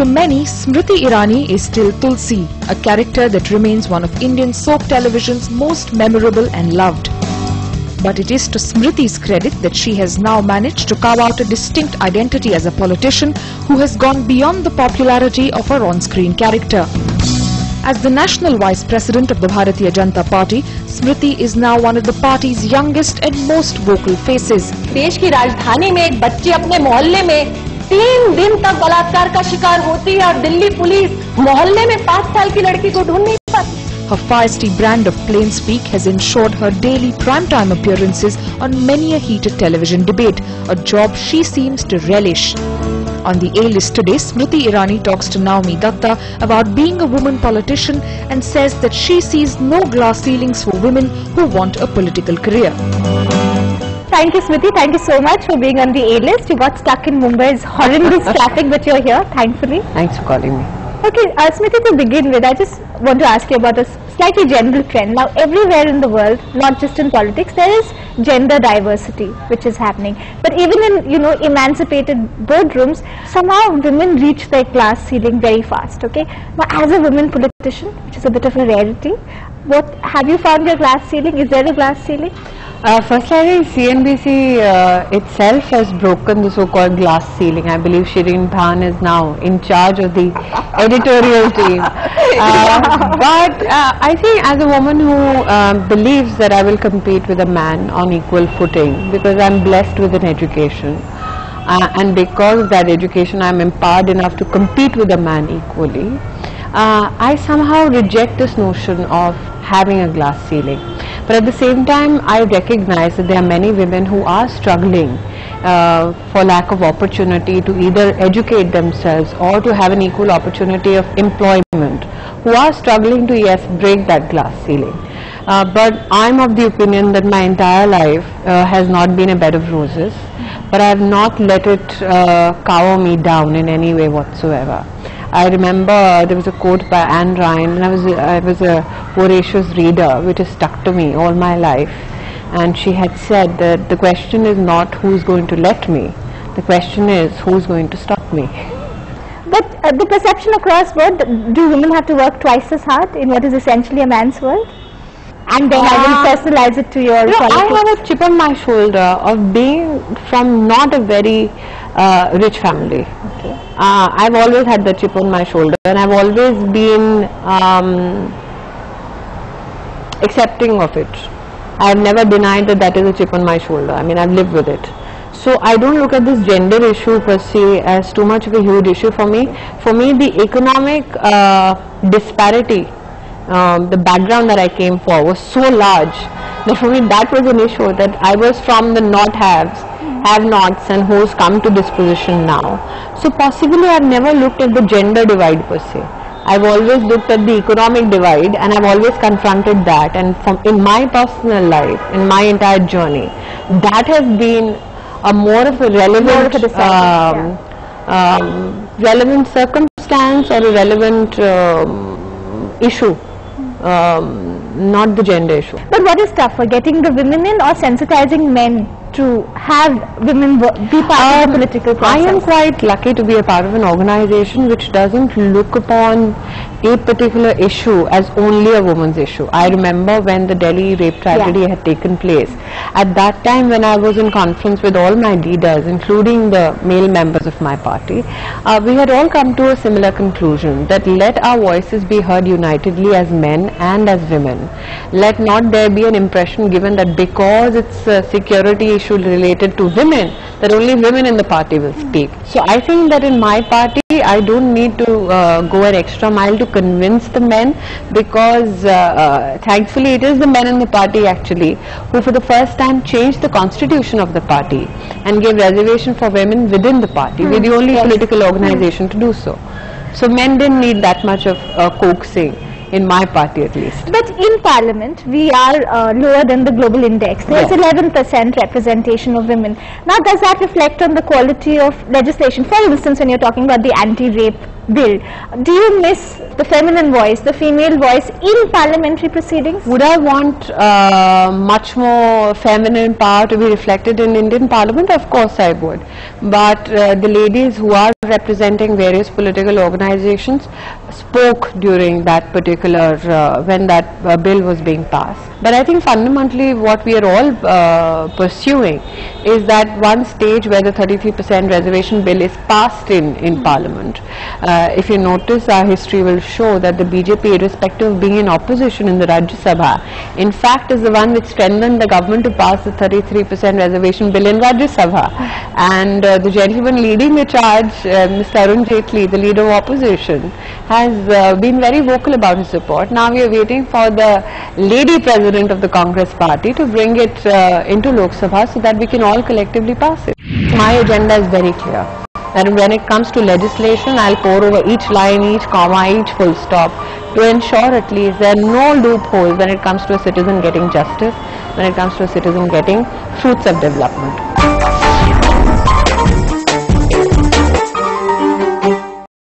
many, Smriti Irani is still Tulsi, a character that remains one of Indian soap television's most memorable and loved. But it is to Smriti's credit that she has now managed to carve out a distinct identity as a politician who has gone beyond the popularity of her on-screen character. As the National Vice President of the Bharatiya Janata Party, Smriti is now one of the party's youngest and most vocal faces. देश की राजधानी में एक बच्ची अपने मोहल्ले में 3 दिन तक बलात्कार का शिकार होती है और दिल्ली पुलिस मोहल्ले में 5 साल की लड़की को ढूंढ नहीं पाती। Her feisty brand of plain speak has ensured her daily primetime appearances on many a heated television debate, a job she seems to relish. On the A-list today, Smriti Irani talks to Naomi Datta about being a woman politician and says that she sees no glass ceilings for women who want a political career. Thank you, Smriti. Thank you so much for being on the A-list. You got stuck in Mumbai's horrendous traffic, but you're here, thankfully. Thanks for calling me. Okay, Smriti, to begin with, I just want to ask you about a slightly general trend. Now, everywhere in the world, not just in politics, there is gender diversity which is happening. But even in, emancipated boardrooms, somehow women reach their class ceiling very fast, okay? Now, as a women politician, which is a bit of a rarity, have you found your glass ceiling? Is there a glass ceiling? Firstly, I think CNBC itself has broken the so-called glass ceiling. I believe Shirin Bhan is now in charge of the editorial team. But I think as a woman who believes that I will compete with a man on equal footing because I'm blessed with an education. And because of that education, I'm empowered enough to compete with a man equally. I somehow reject this notion of having a glass ceiling. But at the same time, I recognize that there are many women who are struggling for lack of opportunity to either educate themselves or to have an equal opportunity of employment, who are struggling to, yes, break that glass ceiling. But I'm of the opinion that my entire life has not been a bed of roses, but I have not let it cower me down in any way whatsoever. I remember there was a quote by Anne Ryan, and I was a voracious reader, which has stuck to me all my life. And she had said that the question is not who's going to let me, the question is who's going to stop me. But the perception across board, do women have to work twice as hard in what is essentially a man's world? And then I will personalize it to your politics. I have a chip on my shoulder of being from not a very rich family. Okay. I've always had the chip on my shoulder, and I've always been accepting of it. I've never denied that that is a chip on my shoulder. I mean, I've lived with it. So I don't look at this gender issue per se as too much of a huge issue for me. For me, the economic disparity, the background that I came for was so large that for me that was an issue, that I was from the not haves, have-nots, and who's come to this position now. So possibly I've never looked at the gender divide per se. I've always looked at the economic divide, and I've always confronted that, and in my personal life, in my entire journey, that has been a more of a relevant relevant circumstance or a relevant issue, not the gender issue. But what is tougher, getting the women in or sensitizing men to have women be part of the political process? I am quite lucky to be a part of an organization which doesn't look upon a particular issue as only a woman's issue. I remember when the Delhi rape tragedy had taken place. At that time, when I was in conference with all my leaders, including the male members of my party, we had all come to a similar conclusion, that let our voices be heard unitedly as men and as women. Let not there be an impression given that because it's a security issue related to women, that only women in the party will speak. So I think that in my party, I don't need to go an extra mile to convince the men, because thankfully it is the men in the party actually who for the first time changed the constitution of the party and gave reservation for women within the party. We're the only political organization to do so. So men didn't need that much of coaxing, in my party at least. But in Parliament, we are lower than the global index. There is 11% representation of women. Now, does that reflect on the quality of legislation? For instance, when you're talking about the anti-rape bill. Do you miss the feminine voice, the female voice in parliamentary proceedings? Would I want much more feminine power to be reflected in Indian Parliament? Of course I would. But the ladies who are representing various political organizations spoke during that particular, when that bill was being passed. But I think fundamentally what we are all pursuing is that one stage where the 33% reservation bill is passed in Parliament. If you notice, our history will show that the BJP, irrespective of being in opposition in the Rajya Sabha, in fact is the one which strengthened the government to pass the 33% reservation bill in Rajya Sabha. And the gentleman leading the charge, Mr. Arun Jaitley, the leader of opposition, has been very vocal about his support. Now we are waiting for the lady president of the Congress party to bring it into Lok Sabha so that we can all collectively pass it. My agenda is very clear. And when it comes to legislation, I'll pore over each line, each comma, each full stop to ensure at least there are no loopholes when it comes to a citizen getting justice, when it comes to a citizen getting fruits of development.